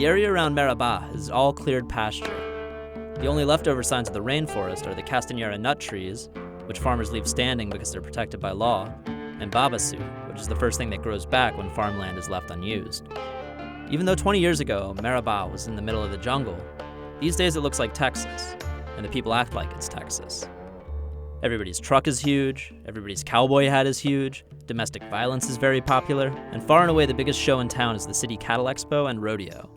The area around Marabá is all cleared pasture. The only leftover signs of the rainforest are the castanheira nut trees, which farmers leave standing because they're protected by law, and babaçu, which is the first thing that grows back when farmland is left unused. Even though 20 years ago, Marabá was in the middle of the jungle, these days it looks like Texas, and the people act like it's Texas. Everybody's truck is huge, everybody's cowboy hat is huge, domestic violence is very popular, and far and away the biggest show in town is the City Cattle Expo and Rodeo.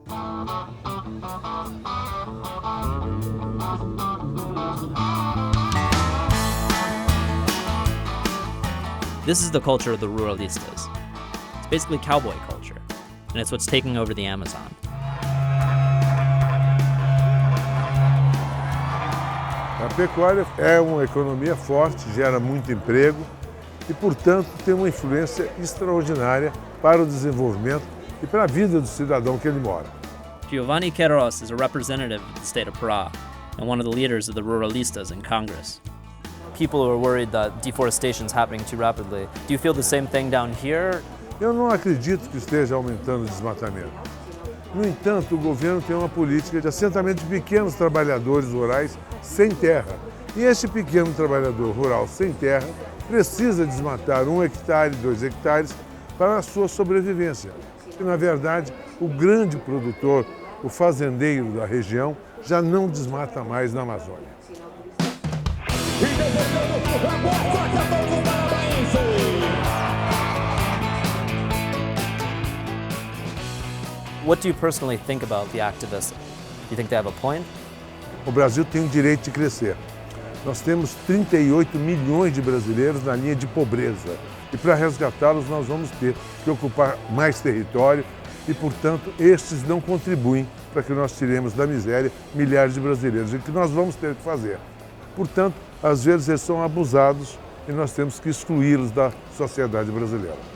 This is the culture of the Ruralistas. It's basically cowboy culture, and it's what's taking over the Amazon. A pecuária é uma economia forte, gera muito emprego e, portanto, tem uma influência extraordinária para o desenvolvimento e para a vida do cidadão que ele mora. Giovanni Queiroz is a representative of the state of Pará and one of the leaders of the Ruralistas in Congress. People are worried that deforestation is happening too rapidly. Do you feel the same thing down here? Eu não acredito que esteja aumentando o desmatamento. No entanto, o governo tem uma política de assentamento de pequenos trabalhadores rurais sem terra. E este pequeno trabalhador rural sem terra precisa desmatar 1 hectare, 2 hectares para a sua sobrevivência. E, na verdade, o grande produtor, o fazendeiro da região, já não desmata mais na Amazônia. What do you personally think about the activists? Do you think they have a point? O Brasil tem o direito de crescer. Nós temos 38 milhões de brasileiros na linha de pobreza. E para resgatá-los nós vamos ter que ocupar mais território e, portanto, estes não contribuem para que nós tiremos da miséria milhares de brasileiros. E o que nós vamos ter que fazer? Portanto, às vezes eles são abusados e nós temos que excluí-los da sociedade brasileira.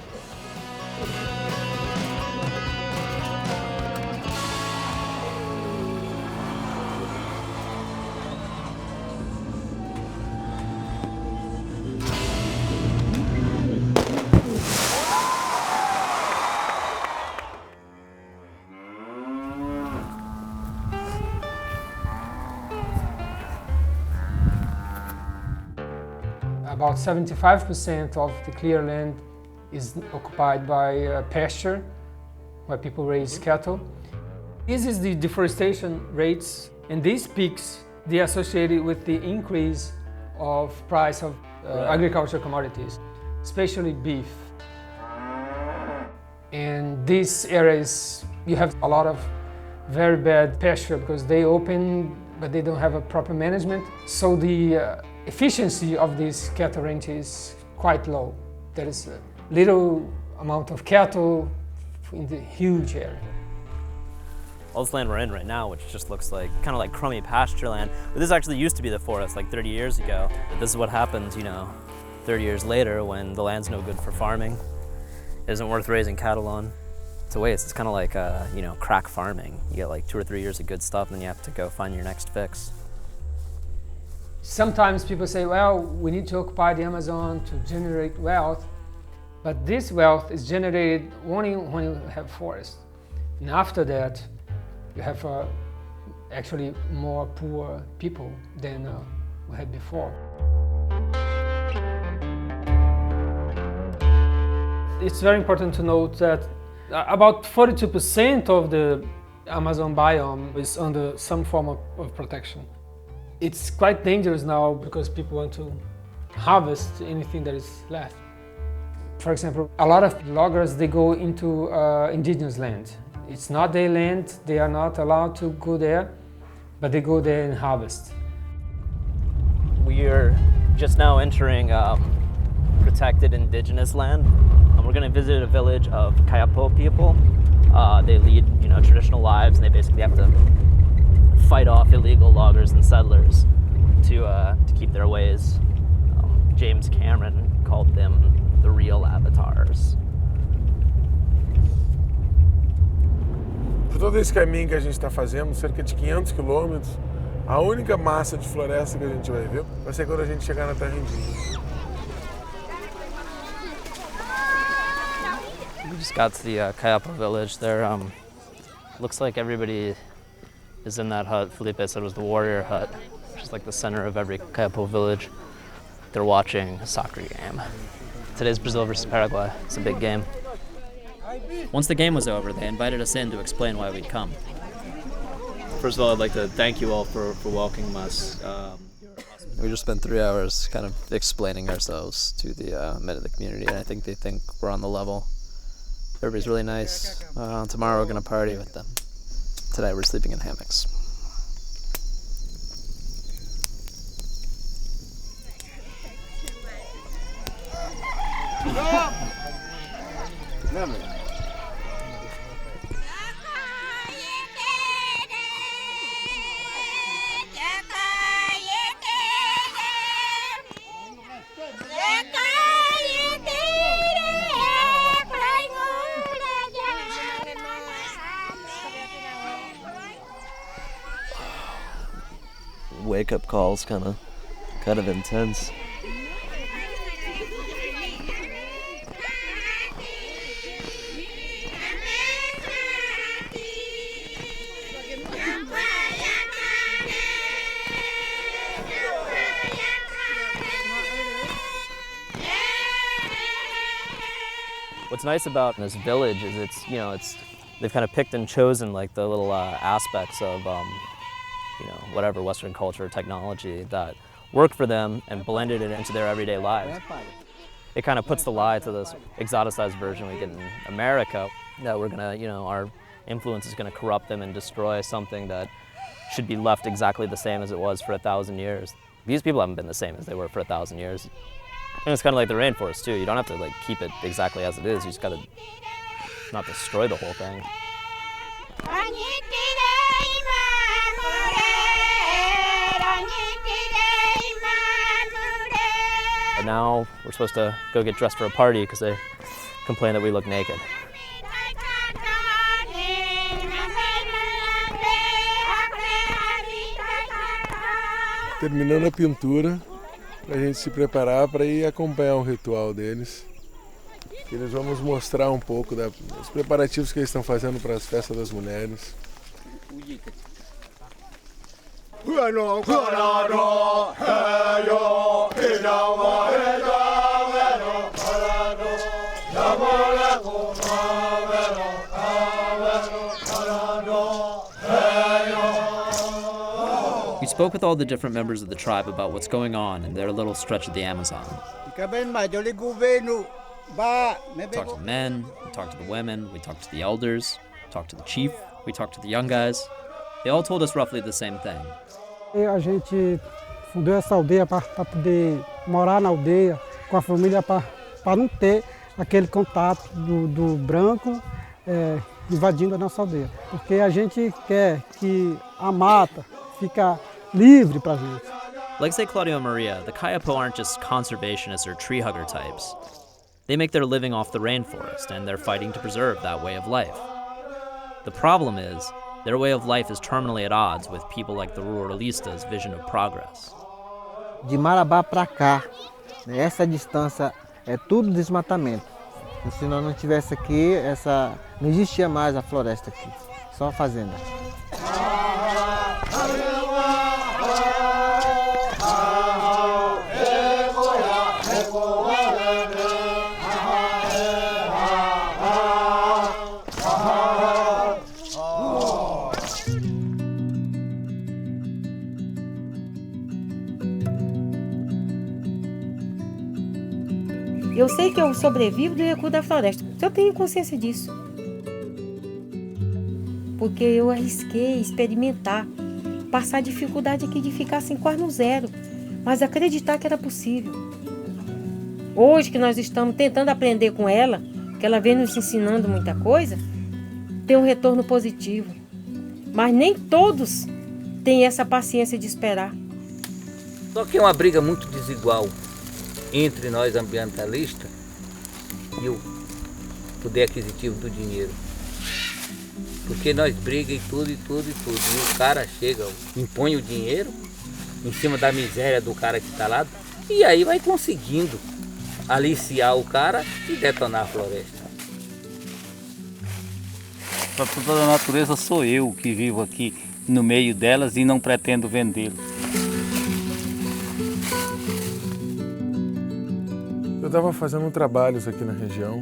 About 75% of the clear land is occupied by pasture, where people raise cattle. This is the deforestation rates, and these peaks, they are associated with the increase of price of agricultural commodities, especially beef. And these areas, you have a lot of very bad pasture because they open, but they don't have a proper management. So the efficiency of these cattle ranches is quite low. There is a little amount of cattle in the huge area. All this land we're in right now, which just looks like kind of like crummy pasture land, but this actually used to be the forest like 30 years ago. This is what happens, 30 years later when the land's no good for farming, it isn't worth raising cattle on. It's a waste. It's kind of like, crack farming. You get like 2 or 3 years of good stuff, and then you have to go find your next fix. Sometimes people say, well, we need to occupy the Amazon to generate wealth, but this wealth is generated only when you have forest. And after that, you have actually more poor people than we had before. It's very important to note that about 42% of the Amazon biome is under some form of protection. It's quite dangerous now because people want to harvest anything that is left. For example, a lot of loggers, they go into indigenous land. It's not their land, they are not allowed to go there, but they go there and harvest. We are just now entering protected indigenous land. We're going to visit a village of Kayapo people. They lead, traditional lives, and they basically have to fight off illegal loggers and settlers to keep their ways. James Cameron called them the real avatars. Por todo esse caminho que a gente está fazendo, cerca de 500 quilômetros, a única massa de floresta que a gente vai ver vai ser quando a gente chegar na terra indígena. We just got to the Kayapo village. They're Looks like everybody is in that hut. Felipe said was the warrior hut, which is like the center of every Kayapo village. They're watching a soccer game. Today's Brazil versus Paraguay. It's a big game. Once the game was over, they invited us in to explain why we'd come. First of all, I'd like to thank you all for welcoming us. We just spent 3 hours kind of explaining ourselves to the men of the community, and I think they think we're on the level. Everybody's really nice. Tomorrow we're going to party with them. Tonight we're sleeping in hammocks. Wake-up call's kind of intense. What's nice about this village is they've kind of picked and chosen like the little aspects of whatever Western culture or technology that work for them and blended it into their everyday lives. It kind of puts the lie to this exoticized version we get in America, that we're gonna, our influence is gonna corrupt them and destroy something that should be left exactly the same as it was for 1,000 years. These people haven't been the same as they were for 1,000 years. And it's kind of like the rainforest too. You don't have to like keep it exactly as it is. You just gotta not destroy the whole thing. But now we're supposed to go get dressed for a party because they complain that we look naked. Terminando a pintura, para a gente se preparar para ir acompanhar o ritual deles. Eles vamos mostrar um pouco dos preparativos que eles estão fazendo para as festas das mulheres. We spoke with all the different members of the tribe about what's going on in their little stretch of the Amazon. We talked to the men, we talked to the women, we talked to the elders, we talked to the chief, we talked to the young guys. They all told us roughly the same thing. A gente fundou essa aldeia para poder morar na aldeia com a família, para não ter aquele contato do branco invadindo a nossa aldeia. Porque a gente quer que a mata fique livre para a gente. Like say Claudio Maria, the Kayapo aren't just conservationists or tree hugger types. They make their living off the rainforest, and they're fighting to preserve that way of life. The problem is, their way of life is terminally at odds with people like the ruralistas' vision of progress. De Marabá para cá, essa distância é tudo desmatamento. E se nós não tivesse aqui, não existia mais a floresta aqui, só a fazenda. Eu sei que eu sobrevivo do recuo da floresta. Eu tenho consciência disso. Porque eu arrisquei experimentar, passar dificuldade aqui de ficar assim quase no zero, mas acreditar que era possível. Hoje que nós estamos tentando aprender com ela, que ela vem nos ensinando muita coisa, tem um retorno positivo. Mas nem todos têm essa paciência de esperar. Só que é uma briga muito desigual entre nós ambientalistas e o poder aquisitivo do dinheiro. Porque nós brigamos em tudo. E o cara chega, impõe o dinheiro em cima da miséria do cara que está lá, e aí vai conseguindo aliciar o cara e detonar a floresta. Para toda a natureza sou eu que vivo aqui no meio delas e não pretendo vendê-lo. Eu estava fazendo trabalhos aqui na região,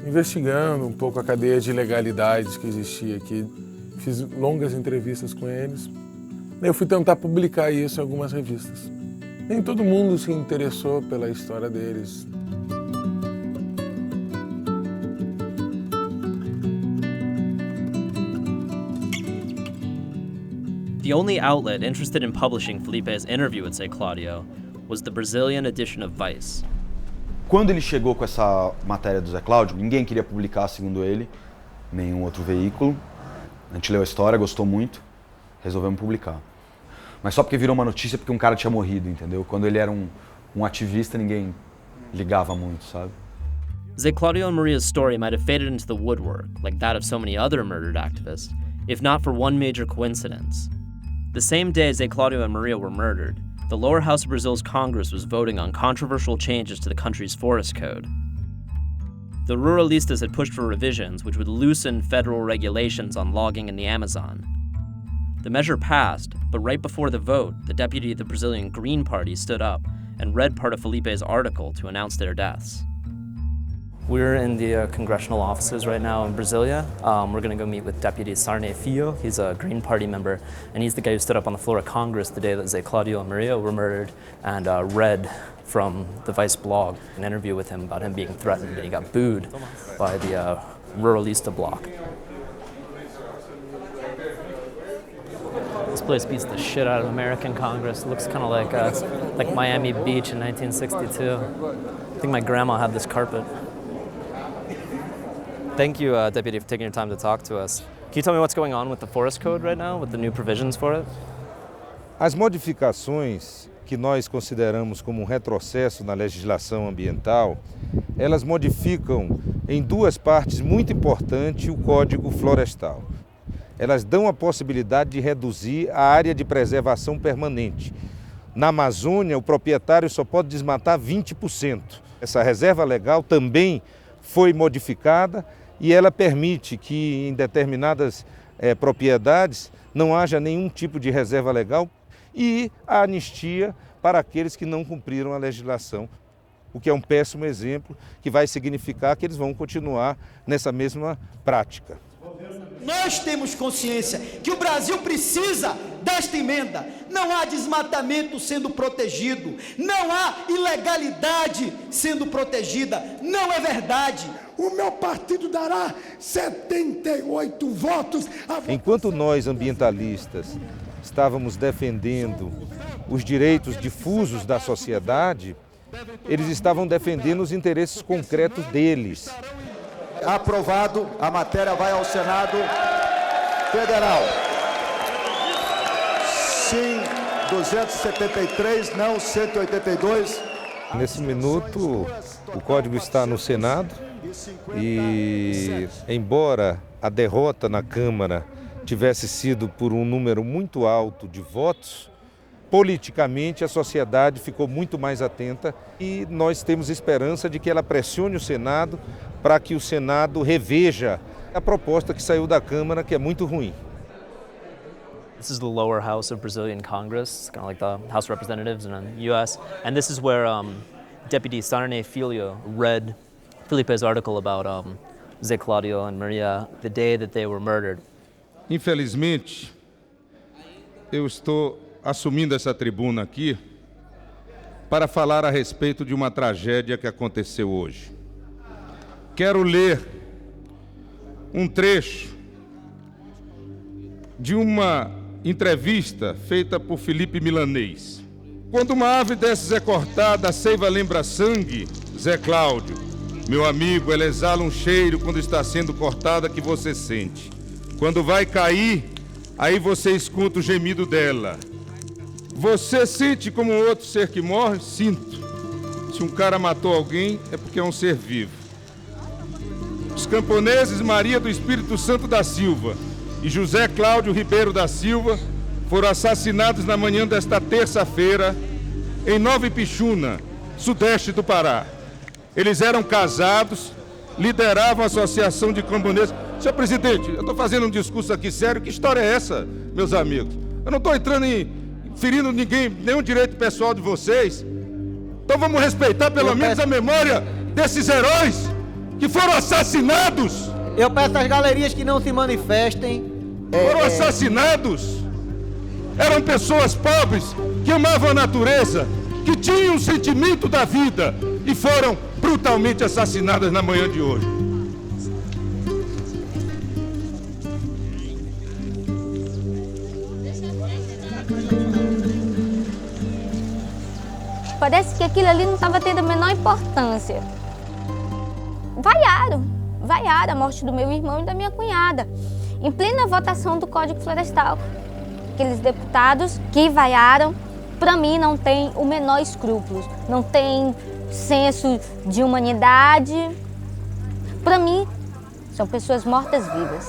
investigando um pouco a cadeia de ilegalidades que existia aqui. Fiz longas entrevistas com eles. Eu fui tentar publicar isso em algumas revistas. Nem todo mundo se interessou pela história deles. The only outlet interested in publishing Felipe's interview with Zé Cláudio was the Brazilian edition of Vice. Quando ele chegou com essa matéria do Zé Cláudio, ninguém queria publicar, segundo ele, nenhum outro veículo. A gente leu a história, gostou muito, resolvemos publicar. Mas só porque virou uma notícia porque um cara tinha morrido, entendeu? Quando ele era um ativista, ninguém ligava muito, sabe? Zé Cláudio and Maria's story might have faded into the woodwork, like that of so many other murdered activists, if not for one major coincidence. The same day Zé Cláudio and Maria were murdered, the lower house of Brazil's Congress was voting on controversial changes to the country's forest code. The Ruralistas had pushed for revisions which would loosen federal regulations on logging in the Amazon. The measure passed, but right before the vote, the deputy of the Brazilian Green Party stood up and read part of Felipe's article to announce their deaths. We're in the congressional offices right now in Brasilia. We're going to go meet with Deputy Sarney Filho. He's a Green Party member, and he's the guy who stood up on the floor of Congress the day that Zé Cláudio and Maria were murdered and read from the Vice blog an interview with him about him being threatened, and he got booed by the Ruralista bloc. This place beats the shit out of American Congress. It looks kind of like Miami Beach in 1962. I think my grandma had this carpet. Thank you, Deputy, for taking your time to talk to us. Can you tell me what's going on with the Forest Code right now, with the new provisions for it? As modificações que nós consideramos como um retrocesso na legislação ambiental, elas modificam em duas partes muito importantes o Código Florestal. Elas dão a possibilidade de reduzir a área de preservação permanente. Na Amazônia, o proprietário só pode desmatar 20%. Essa reserva legal também foi modificada e ela permite que em determinadas propriedades não haja nenhum tipo de reserva legal e a anistia para aqueles que não cumpriram a legislação, o que é um péssimo exemplo que vai significar que eles vão continuar nessa mesma prática. Nós temos consciência que o Brasil precisa desta emenda. Não há desmatamento sendo protegido, não há ilegalidade sendo protegida, não é verdade. O meu partido dará 78 votos. Enquanto nós, ambientalistas, estávamos defendendo os direitos difusos da sociedade, eles estavam defendendo os interesses concretos deles. Aprovado, a matéria vai ao Senado Federal. Sim, 273, não 182. Nesse minuto, o código está no Senado e, embora a derrota na Câmara tivesse sido por um número muito alto de votos, politicamente a sociedade ficou muito mais atenta e nós temos esperança de que ela pressione o Senado para que o Senado reveja a proposta que saiu da Câmara, que é muito ruim. This is the lower house of Brazilian Congress, kind of like the House of Representatives in the U.S. And this is where Deputy Sarney Filho read Felipe's article about Zé Cláudio and Maria the day that they were murdered. Infelizmente, eu estou assumindo essa tribuna aqui para falar a respeito de uma tragédia que aconteceu hoje. Quero ler um trecho de uma entrevista feita por Felipe Milanês. Quando uma ave dessas é cortada, a seiva lembra sangue, Zé Cláudio. Meu amigo, ela exala um cheiro quando está sendo cortada que você sente. Quando vai cair, aí você escuta o gemido dela. Você sente como outro ser que morre? Sinto. Se um cara matou alguém, é porque é um ser vivo. Os camponeses Maria do Espírito Santo da Silva e José Cláudio Ribeiro da Silva foram assassinados na manhã desta terça-feira em Nova Ipixuna, sudeste do Pará. Eles eram casados, lideravam a associação de camponeses. Senhor presidente, eu estou fazendo um discurso aqui sério. Que história é essa, meus amigos? Eu não estou entrando ferindo nenhum direito pessoal de vocês. Então vamos respeitar pelo menos a memória desses heróis que foram assassinados. Eu peço às galerias que não se manifestem. Foram assassinados. Eram pessoas pobres que amavam a natureza, que tinham um sentimento da vida e foram brutalmente assassinadas na manhã de hoje. Parece que aquilo ali não estava tendo a menor importância. Vaiaram a morte do meu irmão e da minha cunhada, em plena votação do Código Florestal. Aqueles deputados que vaiaram, para mim, não tem o menor escrúpulo, não tem senso de humanidade. Para mim, são pessoas mortas-vivas.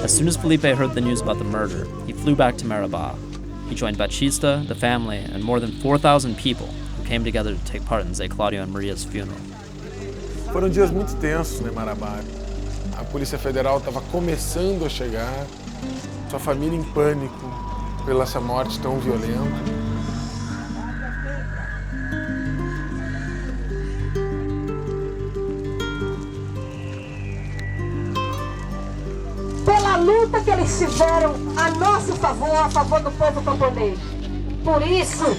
As soon as Felipe heard the news about the murder, he flew back to Marabá. He joined Batista, the family, and more than 4,000 people who came together to take part in Zé Claudio and Maria's funeral. Foram dias muito tensos, né, Marabá? A Polícia Federal estava começando a chegar, sua família em pânico pela essa morte tão violenta. Pela luta que eles tiveram a nosso favor, a favor do povo camponês. Por isso,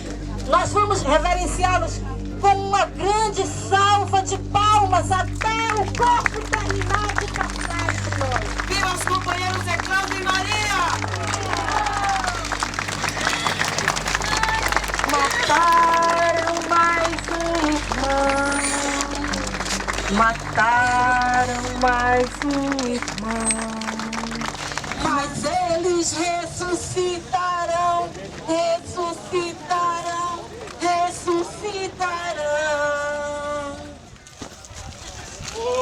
nós vamos reverenciá-los com uma grande salva de palmas até o corpo terminar de passar por nós. Viva os companheiros Zé Claudio e Maria! Mataram mais um irmão, mataram mais um irmão. Mas eles ressuscitarão, ressuscitarão, ressuscitarão.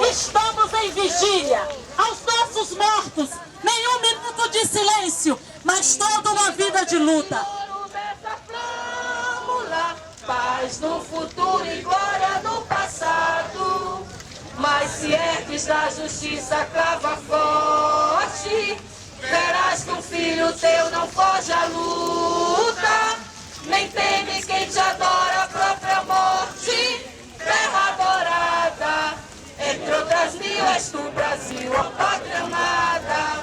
Estamos em vigília. Aos nossos mortos, nenhum minuto de silêncio, mas toda uma vida de luta. Paz no futuro e glória no passado. Mas se ergues da justiça, clava forte. Verás que um filho teu não foge à luta, nem teme quem te adora a própria morte. Terra adorada, entre outras mil és tu, Brasil, ó pátria amada.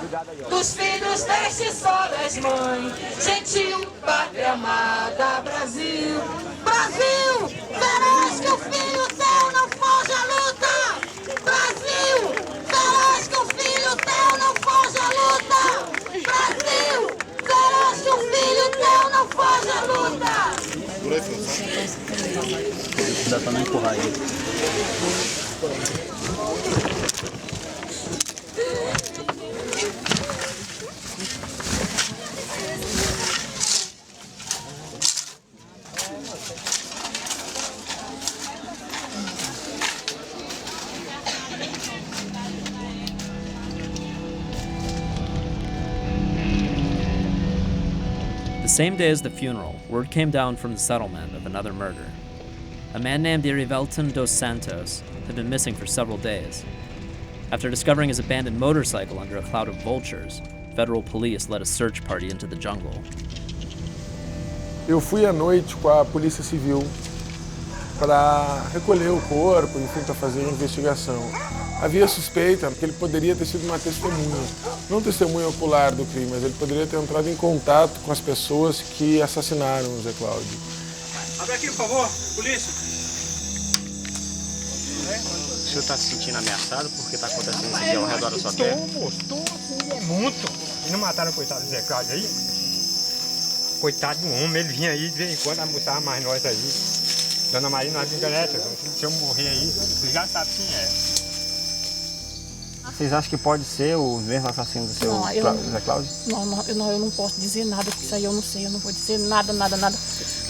Dos filhos deste solo és mãe, gentil, pátria amada, Brasil. Brasil, verás que o filho teu não foge à luta. Brasil, verás que o filho teu não foge à luta. Brasil, verás que o filho teu não foge à luta. Dá pra não empurrar aí. The same day as the funeral, word came down from the settlement of another murder. A man named Irivelton dos Santos had been missing for several days. After discovering his abandoned motorcycle under a cloud of vultures, federal police led a search party into the jungle. Eu fui à noite com a Polícia Civil para recolher o corpo, enfim, para fazer a investigação. Havia suspeita que ele poderia ter sido uma testemunha, não testemunha ocular do crime, mas ele poderia ter entrado em contato com as pessoas que assassinaram o Zé Claudio. Abre aqui, por favor, polícia. O senhor está se sentindo ameaçado porque está acontecendo isso aqui ao redor da sua terra? Estou, assim, é muito. E não mataram o coitado do Zé Claudio aí? Coitado do homem, ele vinha aí de vez em quando almoçar mais nós aí. Dona Maria, nós enganamos, se eu morrer aí, você já sabe quem é. Vocês acham que pode ser o mesmo assassino do seu Zé Claudio? Não, eu não posso dizer nada, porque isso aí eu não sei, eu não vou dizer nada.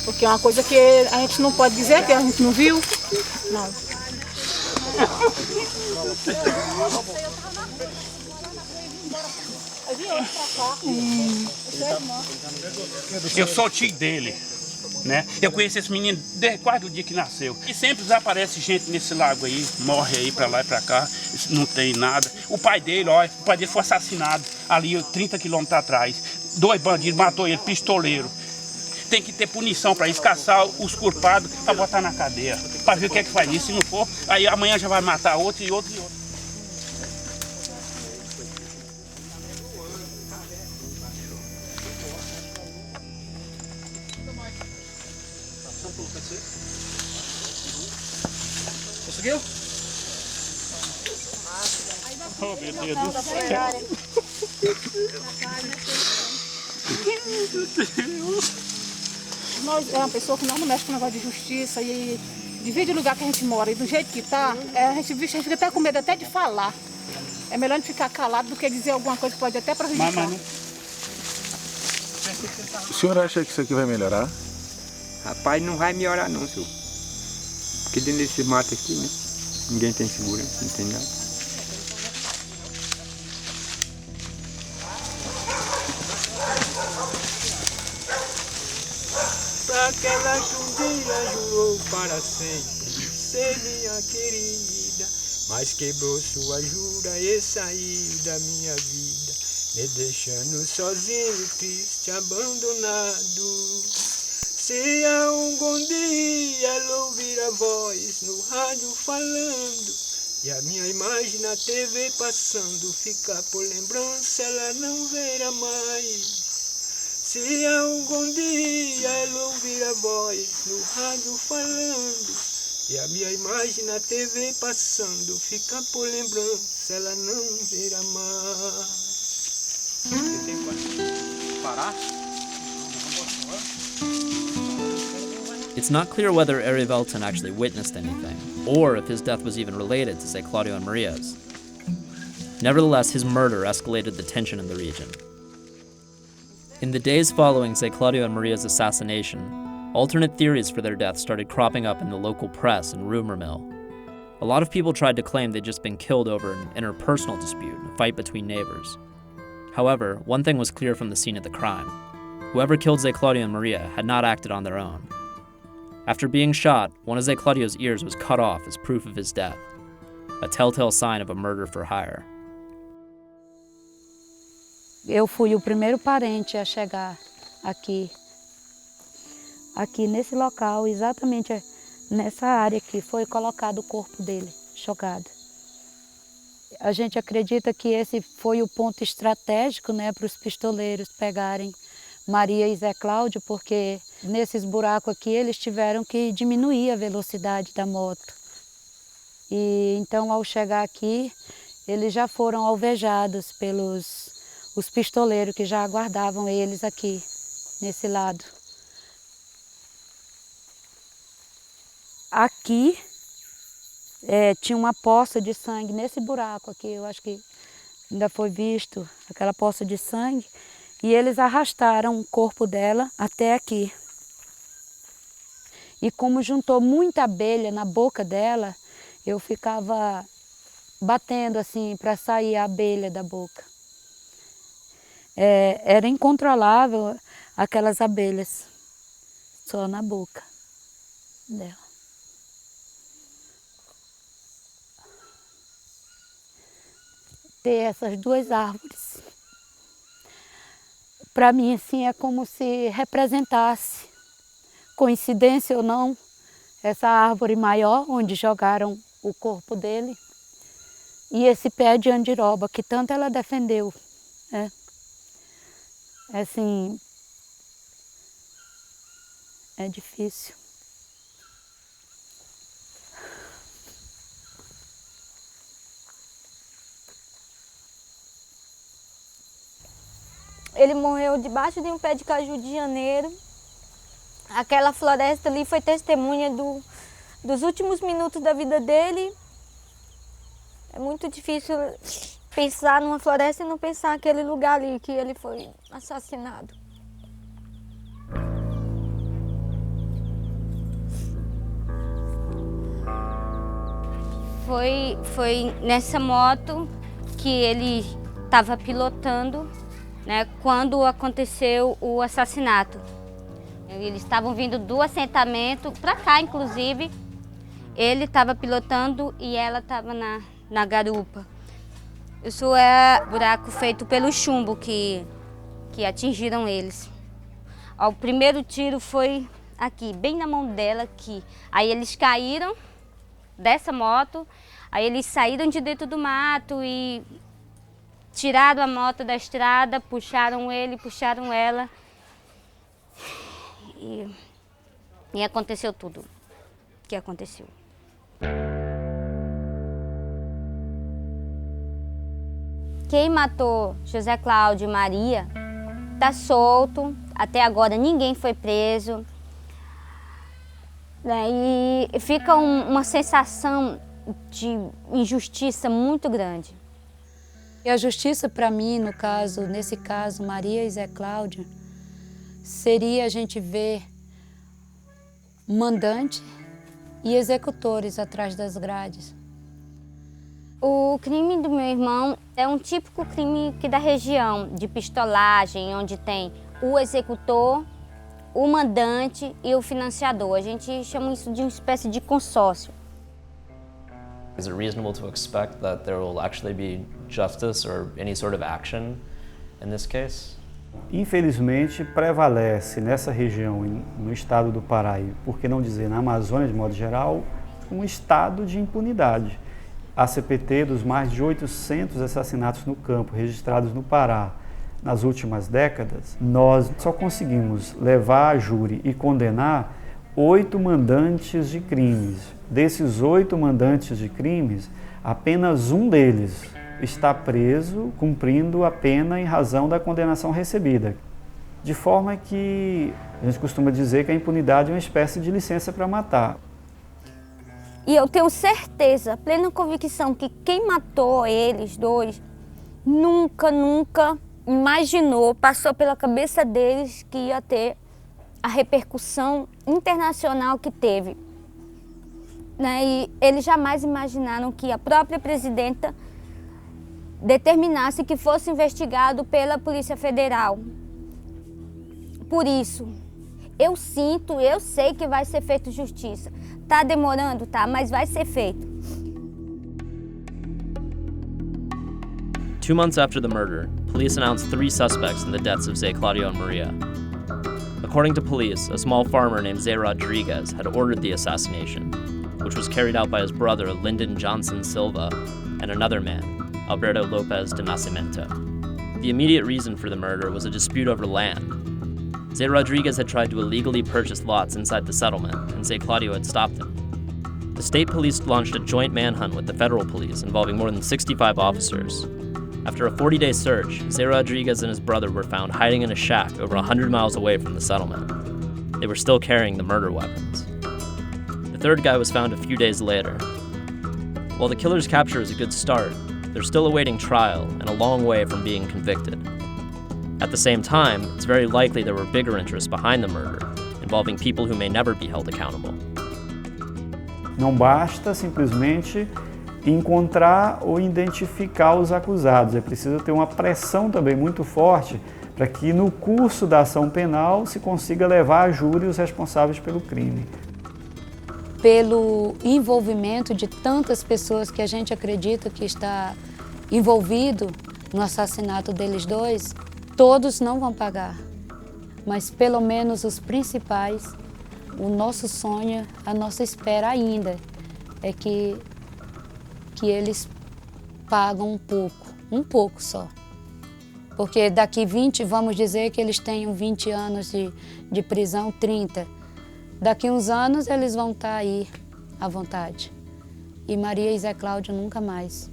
Porque é uma coisa que a gente não pode dizer, que a gente não viu. Não. Eu sou o tio dele. né? Eu conheci esse menino desde quase o dia que nasceu. E sempre desaparece gente nesse lago aí, morre aí pra lá e pra cá, não tem nada. O pai dele foi assassinado ali 30 quilômetros atrás. 2 bandidos matou ele, pistoleiro. Tem que ter punição para isso, caçar os culpados para botar na cadeia. Para ver o que é que faz isso. Se não for, aí amanhã já vai matar outro e outro e outro. Conseguiu? Oh, meu Deus do céu. Nós é uma pessoa que não mexe com o negócio de justiça e divide o lugar que a gente mora. E do jeito que está, a gente fica até com medo até de falar. É melhor a gente ficar calado do que dizer alguma coisa que pode até prejudicar. O senhor acha que isso aqui vai melhorar? Rapaz, não vai melhorar não, senhor. Porque dentro desse mato aqui, né? Ninguém tem segurança, não tem nada. Aquela que um dia jurou para sempre ser minha querida, mas quebrou sua jura e saiu da minha vida, me deixando sozinho, triste, abandonado. Se algum dia ela ouvir a voz no rádio falando e a minha imagem na TV passando, ficar por lembrança, ela não verá mais. Se algum dia ela ouvir a voz no rádio falando e a minha imagem na TV passando, ficar por lembrança, ela não verá mais. Você tem que parar? It's not clear whether Arievelton actually witnessed anything, or if his death was even related to, say, Claudio and Maria's. Nevertheless, his murder escalated the tension in the region. In the days following, say, Claudio and Maria's assassination, alternate theories for their death started cropping up in the local press and rumor mill. A lot of people tried to claim they'd just been killed over an interpersonal dispute, a fight between neighbors. However, one thing was clear from the scene of the crime. Whoever killed Zé Claudio and Maria had not acted on their own. After being shot, one of Zé Claudio's ears was cut off as proof of his death, a telltale sign of a murder for hire. Eu fui o primeiro parente a chegar aqui nesse local, exatamente nessa área que foi colocado o corpo dele, jogado. A gente acredita que esse foi o ponto estratégico, né, para os pistoleiros pegarem Maria e Zé Cláudio, porque nesses buracos aqui eles tiveram que diminuir a velocidade da moto. E então, ao chegar aqui, eles já foram alvejados pelos os pistoleiros que já aguardavam eles aqui, nesse lado. Aqui tinha uma poça de sangue nesse buraco aqui, eu acho que ainda foi visto aquela poça de sangue, e eles arrastaram o corpo dela até aqui. E como juntou muita abelha na boca dela, eu ficava batendo assim para sair a abelha da boca. Era incontrolável aquelas abelhas, só na boca dela. Ter essas duas árvores, para mim assim é como se representasse, coincidência ou não, essa árvore maior onde jogaram o corpo dele e esse pé de andiroba que tanto ela defendeu, né? Assim, é difícil. Ele morreu debaixo de um pé de caju de janeiro. Aquela floresta ali foi testemunha dos últimos minutos da vida dele. É muito difícil pensar numa floresta e não pensar naquele lugar ali que ele foi assassinado. Foi nessa moto que ele estava pilotando, né, quando aconteceu o assassinato. Eles estavam vindo do assentamento, para cá inclusive. Ele estava pilotando e ela estava na garupa. Isso é buraco feito pelo chumbo que atingiram eles. O primeiro tiro foi aqui, bem na mão dela aqui. Aí eles caíram dessa moto, aí eles saíram de dentro do mato e tiraram a moto da estrada, puxaram ele, puxaram ela. E aconteceu tudo o que aconteceu. Quem matou José Cláudio e Maria está solto, até agora ninguém foi preso. E fica uma sensação de injustiça muito grande. E a justiça para mim, nesse caso, Maria e Zé Cláudio, seria a gente ver mandante e executores atrás das grades. O crime do meu irmão é um típico crime aqui da região, de pistolagem, onde tem o executor, o mandante e o financiador. A gente chama isso de uma espécie de consórcio. Is it reasonable to expect that there will actually be justice or any sort of action in this case? Infelizmente, prevalece nessa região, no estado do Pará, e por que não dizer na Amazônia de modo geral, um estado de impunidade. A CPT, dos mais de 800 assassinatos no campo registrados no Pará nas últimas décadas, nós só conseguimos levar a júri e condenar 8 mandantes de crimes. Desses 8 mandantes de crimes, apenas um deles está preso, cumprindo a pena em razão da condenação recebida. De forma que a gente costuma dizer que a impunidade é uma espécie de licença para matar. E eu tenho certeza, plena convicção, que quem matou eles dois nunca imaginou, passou pela cabeça deles que ia ter a repercussão internacional que teve. E eles jamais imaginaram que a própria presidenta determinasse que fosse investigado pela Polícia Federal. Por isso, eu sei que vai ser feita justiça. Tá demorando, tá, mas vai ser feito. 2 months after the murder, police announced 3 suspects in the deaths of Zé Claudio and Maria. According to police, a small farmer named Zé Rodrigues had ordered the assassination, which was carried out by his brother Lyndon Johnson Silva and another man, Alberto Lopez de Nascimento. The immediate reason for the murder was a dispute over land. Zé Rodrigues had tried to illegally purchase lots inside the settlement, and Zé Claudio had stopped him. The state police launched a joint manhunt with the federal police involving more than 65 officers. After a 40-day search, Zé Rodrigues and his brother were found hiding in a shack over 100 miles away from the settlement. They were still carrying the murder weapons. The third guy was found a few days later. While the killer's capture is a good start, they're still awaiting trial and a long way from being convicted. At the same time, it's very likely there were bigger interests behind the murder, involving people who may never be held accountable. Não basta simplesmente encontrar ou identificar os acusados. É preciso ter uma pressão também muito forte para que no curso da ação penal se consiga levar a júri os responsáveis pelo crime. Pelo envolvimento de tantas pessoas que a gente acredita que está envolvido no assassinato deles dois, todos não vão pagar, mas pelo menos os principais, o nosso sonho, a nossa espera ainda é que eles pagam um pouco só. Porque daqui 20, vamos dizer que eles tenham 20 anos de prisão, 30. Daqui uns anos eles vão estar aí à vontade. E Maria e Zé Cláudio nunca mais.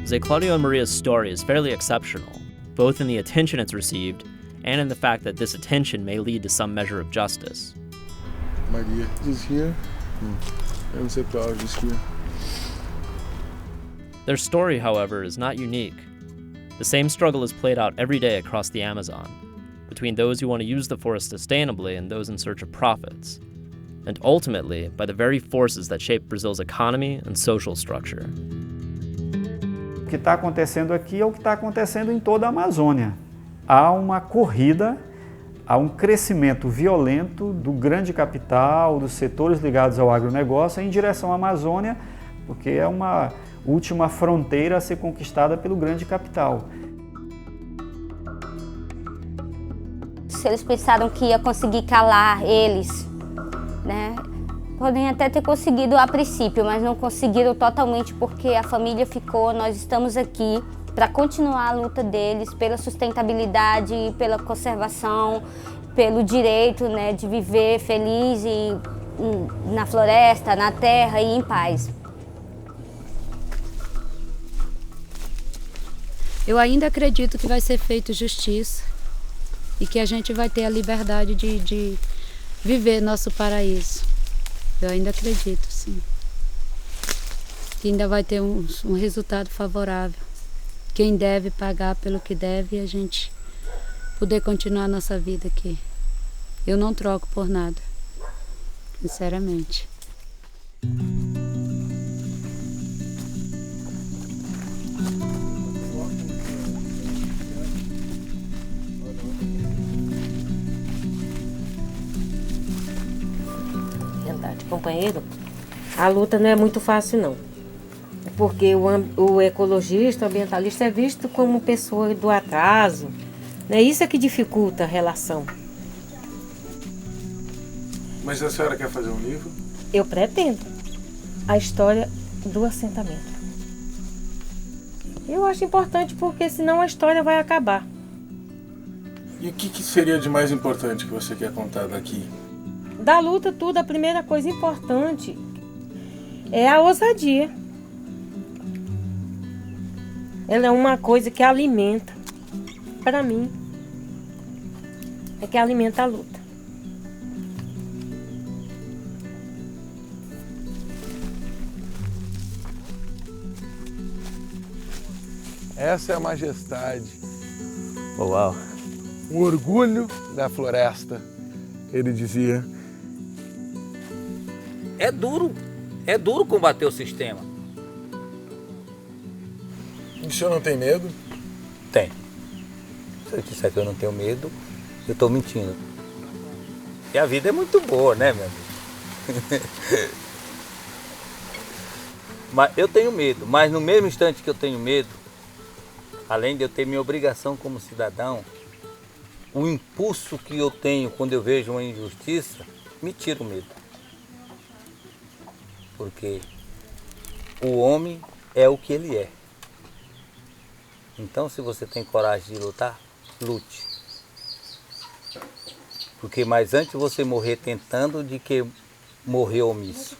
Zé Claudio and Maria's story is fairly exceptional, both in the attention it's received and in the fact that this attention may lead to some measure of justice. Maria is here, and Zé Cláudio is here. Their story, however, is not unique. The same struggle is played out every day across the Amazon, between those who want to use the forest sustainably and those in search of profits, and ultimately by the very forces that shape Brazil's economy and social structure. O que está acontecendo aqui é o que está acontecendo em toda a Amazônia. Há uma corrida, há um crescimento violento do grande capital, dos setores ligados ao agronegócio em direção à Amazônia, porque é uma última fronteira a ser conquistada pelo grande capital. Se eles pensaram que ia conseguir calar eles, né? Podem até ter conseguido a princípio, mas não conseguiram totalmente porque a família ficou. Nós estamos aqui para continuar a luta deles pela sustentabilidade, pela conservação, pelo direito, né, de viver feliz na floresta, na terra e em paz. Eu ainda acredito que vai ser feita justiça e que a gente vai ter a liberdade de viver nosso paraíso. Eu ainda acredito, sim. Que ainda vai ter um resultado favorável. Quem deve pagar pelo que deve e a gente poder continuar a nossa vida aqui. Eu não troco por nada, sinceramente. Verdade, companheiro, a luta não é muito fácil não, porque o ecologista, o ambientalista é visto como pessoa do atraso, né? Isso é que dificulta a relação. Mas a senhora quer fazer um livro? Eu pretendo a história do assentamento. Eu acho importante porque senão a história vai acabar. E o que seria de mais importante que você quer contar daqui? Da luta tudo, a primeira coisa importante é a ousadia. Ela é uma coisa que alimenta, para mim, é que alimenta a luta. Essa é a majestade. Oh, uau. Um orgulho da floresta, ele dizia. É duro combater o sistema. O senhor não tem medo? Tem. Se eu disser que eu não tenho medo, eu estou mentindo. E a vida é muito boa, né, meu amigo? Mas eu tenho medo, mas no mesmo instante que eu tenho medo, além de eu ter minha obrigação como cidadão, o impulso que eu tenho quando eu vejo uma injustiça me tira o medo. Porque o homem é o que ele é. Então, se você tem coragem de lutar, lute. Porque mais antes você morrer tentando do que morrer omisso.